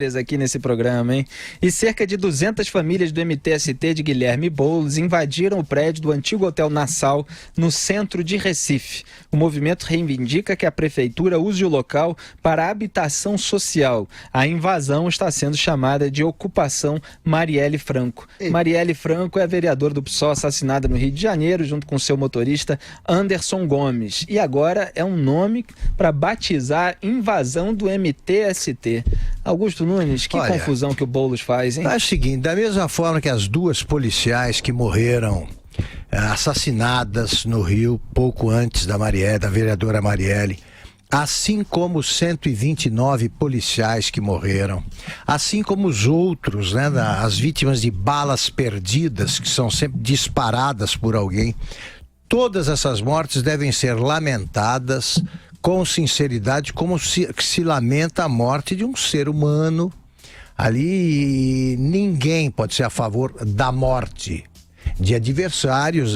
aqui nesse programa, hein? E cerca de 200 famílias do MTST de Guilherme Boulos invadiram o prédio do antigo Hotel Nassau, no centro de Recife. O movimento reivindica que a prefeitura use o local para habitação social. A invasão está sendo chamada de Ocupação Marielle Franco. Marielle Franco é a vereadora do PSOL assassinada no Rio de Janeiro, junto com seu motorista Anderson Gomes. E agora é um nome para batizar invasão do MTST. Augusto Nunes, que confusão que o Boulos faz, hein? É o seguinte, da mesma forma que as duas policiais que morreram assassinadas no Rio pouco antes da vereadora Marielle, assim como os 129 policiais que morreram, assim como os outros, né, as vítimas de balas perdidas, que são sempre disparadas por alguém, todas essas mortes devem ser lamentadas com sinceridade, como se lamenta a morte de um ser humano. Ali ninguém pode ser a favor da morte de adversários,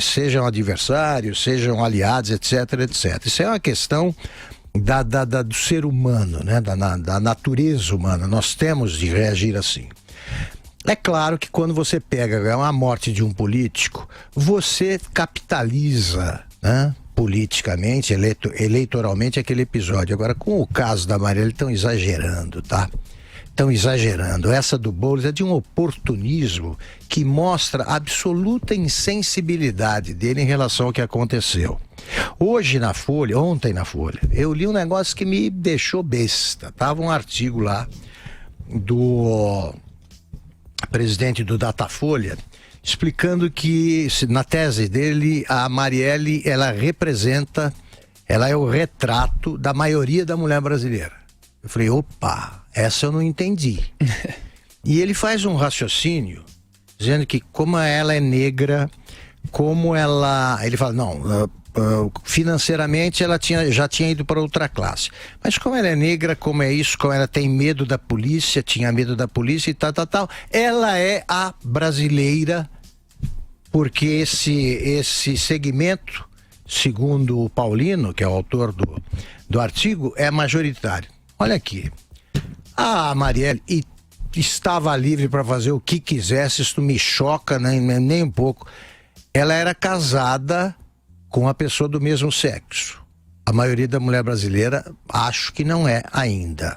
sejam adversários, sejam aliados, etc, etc. Isso é uma questão do ser humano, né? da natureza humana. Nós temos de reagir assim. É claro que quando você pega a morte de um político, você capitaliza, né, politicamente, eleitoralmente aquele episódio. Agora, com o caso da Marielle, estão exagerando, tá? Estão exagerando. Essa do Boulos é de um oportunismo que mostra a absoluta insensibilidade dele em relação ao que aconteceu. Hoje na Folha, ontem na Folha, eu li um negócio que me deixou besta. Tava um artigo lá do presidente do Datafolha explicando que, na tese dele, a Marielle, ela é o retrato da maioria da mulher brasileira. Eu falei, opa, essa eu não entendi. E ele faz um raciocínio dizendo que como ela é negra, ele fala, não, financeiramente ela já tinha ido para outra classe. Mas como ela é negra, como é isso, como ela tem medo da polícia, tinha medo da polícia e tal, ela é a brasileira, porque esse segmento, segundo o Paulino, que é o autor do artigo, é majoritário. Olha aqui, a Marielle estava livre para fazer o que quisesse, isso não me choca nem um pouco. Ela era casada com uma pessoa do mesmo sexo. A maioria da mulher brasileira, acho que não é ainda.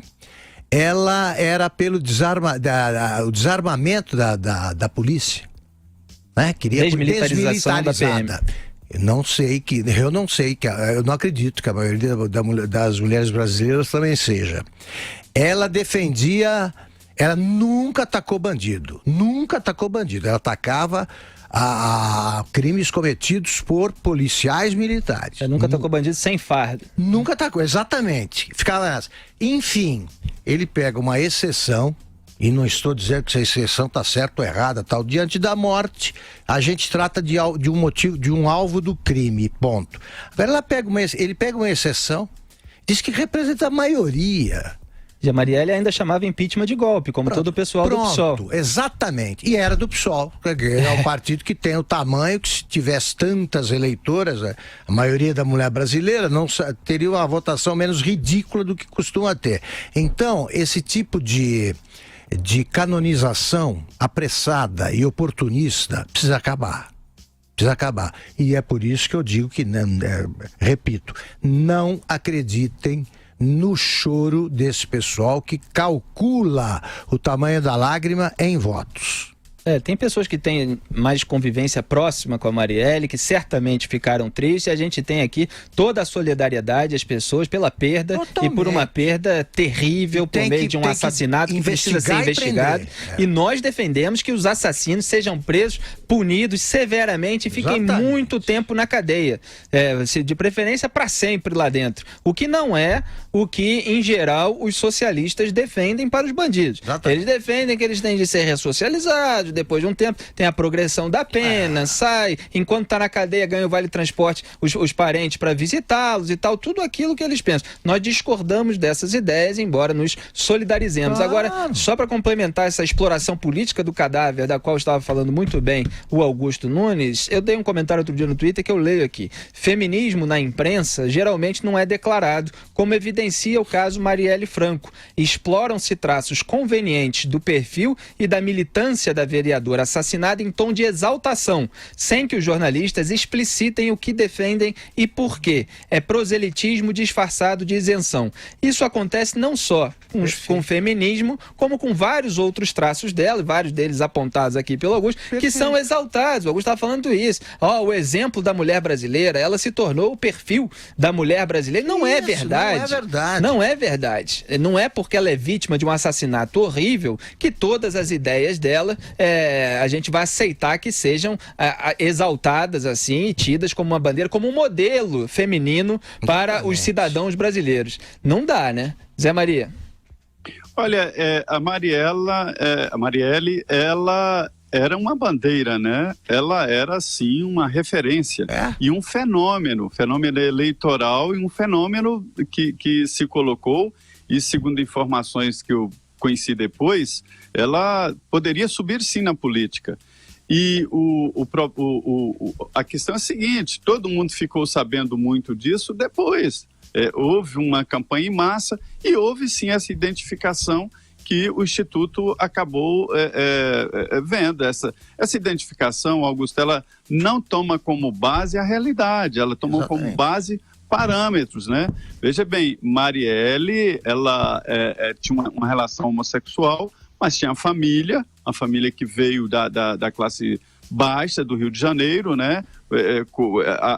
Ela era pelo o desarmamento da polícia, né? Queria desmilitarização da PM. Eu não acredito que a maioria das mulheres brasileiras também seja. Ela nunca atacou bandido. Ela atacava a crimes cometidos por policiais militares. Ela nunca atacou bandido sem farda. Nunca atacou, exatamente. Ficava nessa. Enfim, ele pega uma exceção, e não estou dizendo que essa exceção está certa ou errada, tal. Diante da morte, a gente trata de um motivo, de um alvo do crime, ponto. Agora ele pega uma exceção, diz que representa a maioria. E a Marielle ainda chamava impeachment de golpe, como todo o pessoal do PSOL. Exatamente. E era do PSOL, que é um partido que tem o tamanho que, se tivesse tantas eleitoras, a maioria da mulher brasileira não teria uma votação menos ridícula do que costuma ter. Então, esse tipo de canonização apressada e oportunista precisa acabar. E é por isso que eu digo que, repito, não acreditem no choro desse pessoal que calcula o tamanho da lágrima em votos. Tem pessoas que têm mais convivência próxima com a Marielle, que certamente ficaram tristes, e a gente tem aqui toda a solidariedade às pessoas pela perda. Totalmente. E por uma perda terrível por meio de um assassinato que precisa ser investigado. E nós defendemos que os assassinos sejam presos, punidos severamente e fiquem muito tempo na cadeia. De preferência para sempre lá dentro. O que não é o que, em geral, os socialistas defendem para os bandidos. Eles defendem que eles têm de ser ressocializados, liberdade, depois de um tempo tem a progressão da pena, sai, enquanto está na cadeia ganha o vale-transporte os parentes para visitá-los e tal, tudo aquilo que eles pensam. Nós discordamos dessas ideias, embora nos solidarizemos. Agora, só para complementar essa exploração política do cadáver, da qual estava falando muito bem o Augusto Nunes, eu dei um comentário outro dia no Twitter que eu leio aqui. Feminismo na imprensa geralmente não é declarado, como evidencia o caso Marielle Franco. Exploram-se traços convenientes do perfil e da militância da vereadora assassinada em tom de exaltação, sem que os jornalistas explicitem o que defendem e por quê. É proselitismo disfarçado de isenção. Isso acontece não só com o feminismo, como com vários outros traços dela, vários deles apontados aqui pelo Augusto, que são exaltados. O Augusto estava falando isso. O exemplo da mulher brasileira, ela se tornou o perfil da mulher brasileira. Não é verdade. Não é verdade. Não é verdade. Não é porque ela é vítima de um assassinato horrível que todas as ideias dela a gente vai aceitar que sejam exaltadas assim e tidas como uma bandeira, como um modelo feminino para os cidadãos brasileiros. Não dá, né? Zé Maria. Olha, a Marielle, ela era uma bandeira, né? Ela era, sim, uma referência e um fenômeno eleitoral e um fenômeno que se colocou e, segundo informações que eu conheci depois, ela poderia subir, sim, na política. E a questão é a seguinte, todo mundo ficou sabendo muito disso depois. Houve uma campanha em massa e houve, sim, essa identificação que o Instituto acabou vendo. Essa identificação, Augusto, ela não toma como base a realidade, ela toma como base parâmetros, né? Veja bem, Marielle, ela tinha uma relação homossexual, mas tinha a família que veio da classe baixa do Rio de Janeiro, né?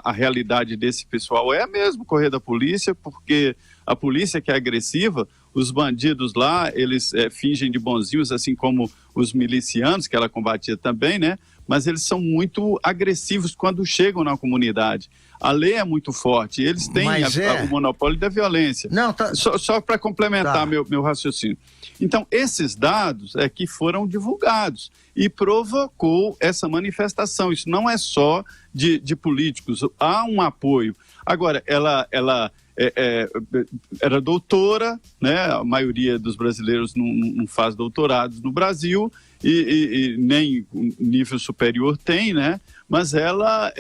A realidade desse pessoal é a mesma, correr da polícia, porque a polícia que é agressiva, os bandidos lá, eles fingem de bonzinhos, assim como os milicianos, que ela combatia também, né? Mas eles são muito agressivos quando chegam na comunidade. A lei é muito forte, eles têm o monopólio da violência. Não, tá... Só para complementar meu raciocínio. Então, esses dados que foram divulgados e provocou essa manifestação. Isso não é só de políticos, há um apoio. Agora, ela era doutora, né? A maioria dos brasileiros não faz doutorados no Brasil e nem nível superior tem, né? Mas ela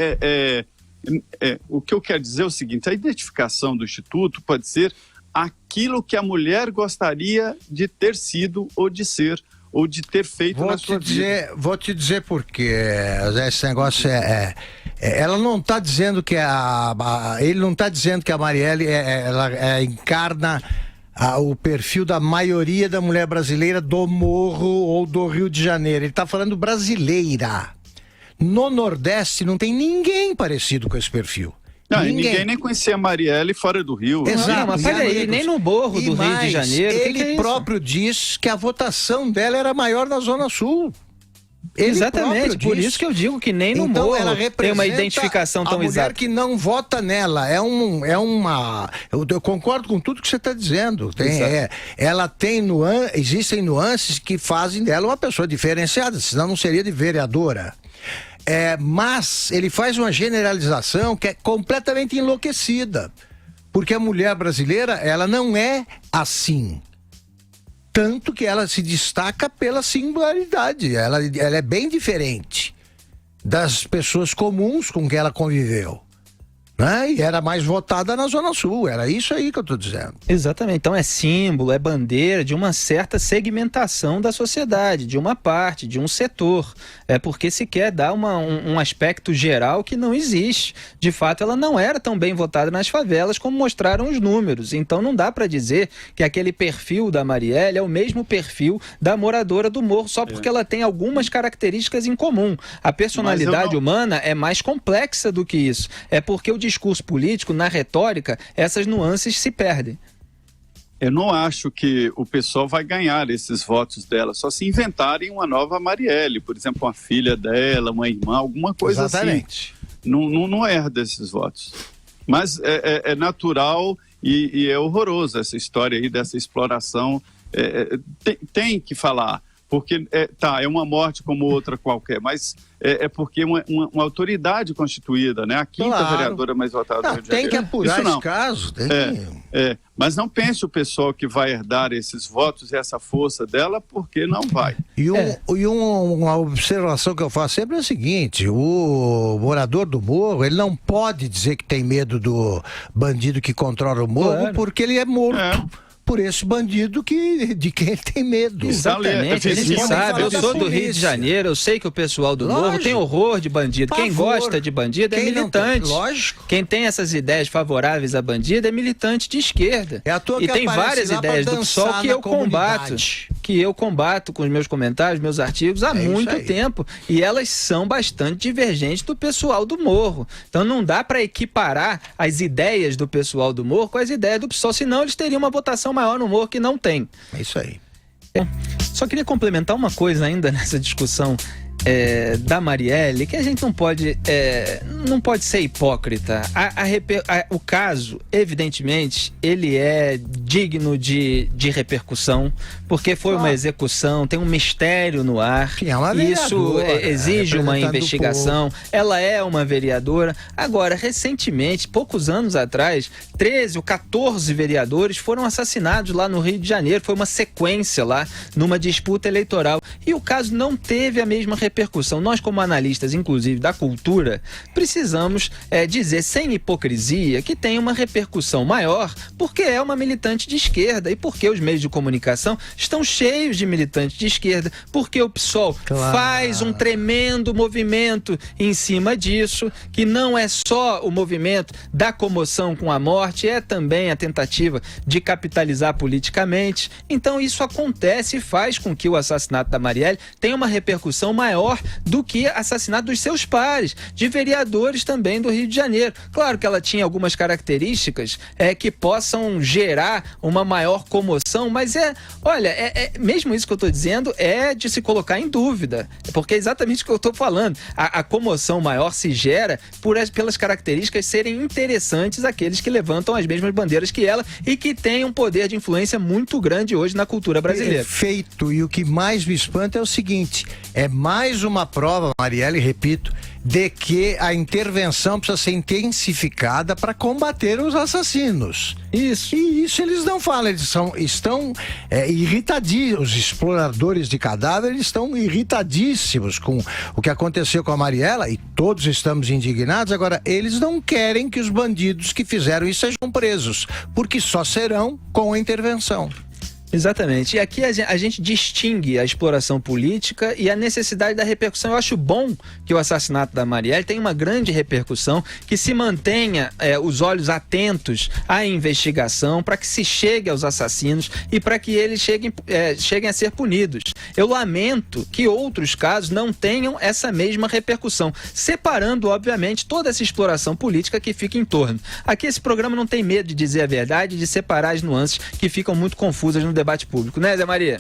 o que eu quero dizer é o seguinte: a identificação do Instituto pode ser aquilo que a mulher gostaria de ter sido ou de ser ou de ter feito na sua vida. Vou te dizer por quê. Esse negócio ela não está dizendo que ele não está dizendo que a Marielle ela encarna o perfil da maioria da mulher brasileira do Morro ou do Rio de Janeiro. Ele está falando brasileira. No Nordeste não tem ninguém parecido com esse perfil. Ninguém nem conhecia a Marielle fora do Rio. Exato, mas peraí, nem no Morro do Rio de Janeiro. Ele próprio diz que a votação dela era maior na Zona Sul. Exatamente, por isso que eu digo que nem no Morro ela tem uma identificação tão exata. A mulher que não vota nela eu concordo com tudo que você está dizendo. Ela tem existem nuances que fazem dela uma pessoa diferenciada, senão não seria de vereadora. Mas ele faz uma generalização que é completamente enlouquecida, porque a mulher brasileira, ela não é assim, tanto que ela se destaca pela singularidade, ela é bem diferente das pessoas comuns com que ela conviveu, né? E era mais votada na Zona Sul, era isso aí que eu estou dizendo. Exatamente, então é símbolo, é bandeira de uma certa segmentação da sociedade, de uma parte, de um setor, porque se quer dar um aspecto geral que não existe. De fato, ela não era tão bem votada nas favelas como mostraram os números, então não dá para dizer que aquele perfil da Marielle é o mesmo perfil da moradora do Morro, só porque ela tem algumas características em comum. A personalidade humana é mais complexa do que isso, é porque o discurso político, na retórica, essas nuances se perdem. Eu não acho que o pessoal vai ganhar esses votos dela, só se inventarem uma nova Marielle, por exemplo, uma filha dela, uma irmã, alguma coisa Exatamente. Assim. Não herda esses votos. Mas é natural e é horroroso essa história aí dessa exploração. Tem que falar, porque é uma morte como outra qualquer, mas é porque uma autoridade constituída, né? A quinta vereadora mais votada do Rio de Janeiro. Tem que apurar esse caso. Mas não pense o pessoal que vai herdar esses votos e essa força dela, porque não vai. E uma observação que eu faço sempre é a seguinte: o morador do morro, ele não pode dizer que tem medo do bandido que controla o morro, porque ele é morto. Por esse bandido de quem ele tem medo. Exatamente, a gente sabe, eu sou do Rio de Janeiro, eu sei que o pessoal do morro tem horror de bandido. Quem gosta de bandido é militante. Lógico. Quem tem essas ideias favoráveis a bandido é militante de esquerda. E tem várias ideias do PSOL que eu combato com os meus comentários, meus artigos há muito tempo. E elas são bastante divergentes do pessoal do morro. Então não dá para equiparar as ideias do pessoal do morro com as ideias do PSOL, senão eles teriam uma votação maior no morro que não tem. É isso aí. Só queria complementar uma coisa ainda nessa discussão da Marielle, que a gente não pode ser hipócrita. O caso, evidentemente, ele é digno de repercussão, porque foi uma execução, tem um mistério no ar. Isso exige uma investigação. Ela é uma vereadora. Agora, recentemente, poucos anos atrás, 13 ou 14 vereadores foram assassinados lá no Rio de Janeiro. Foi uma sequência lá, numa disputa eleitoral. E o caso não teve a mesma repercussão. Nós, como analistas, inclusive da cultura, precisamos dizer sem hipocrisia que tem uma repercussão maior porque é uma militante de esquerda e porque os meios de comunicação estão cheios de militantes de esquerda, porque o PSOL faz um tremendo movimento em cima disso, que não é só o movimento da comoção com a morte, é também a tentativa de capitalizar politicamente. Então isso acontece e faz com que o assassinato da Marielle tenha uma repercussão maior do que assassinato dos seus pares, de vereadores também do Rio de Janeiro. Claro que ela tinha algumas características que possam gerar uma maior comoção, mas mesmo isso que eu estou dizendo é de se colocar em dúvida, porque é exatamente o que eu estou falando. A comoção maior se gera pelas características serem interessantes àqueles que levantam as mesmas bandeiras que ela e que têm um poder de influência muito grande hoje na cultura brasileira. Perfeito. E o que mais me espanta é o seguinte: é mais uma prova, Marielle, repito, de que a intervenção precisa ser intensificada para combater os assassinos. Isso. E isso eles não falam, eles estão irritadíssimos. Os exploradores de cadáveres estão irritadíssimos com o que aconteceu com a Marielle, e todos estamos indignados. Agora, eles não querem que os bandidos que fizeram isso sejam presos, porque só serão com a intervenção. Exatamente. E aqui a gente distingue a exploração política e a necessidade da repercussão. Eu acho bom que o assassinato da Marielle tenha uma grande repercussão, que se mantenha os olhos atentos à investigação, para que se chegue aos assassinos e para que eles cheguem a ser punidos. Eu lamento que outros casos não tenham essa mesma repercussão, separando, obviamente, toda essa exploração política que fica em torno. Aqui esse programa não tem medo de dizer a verdade e de separar as nuances que ficam muito confusas no debate público, né, Zé Maria?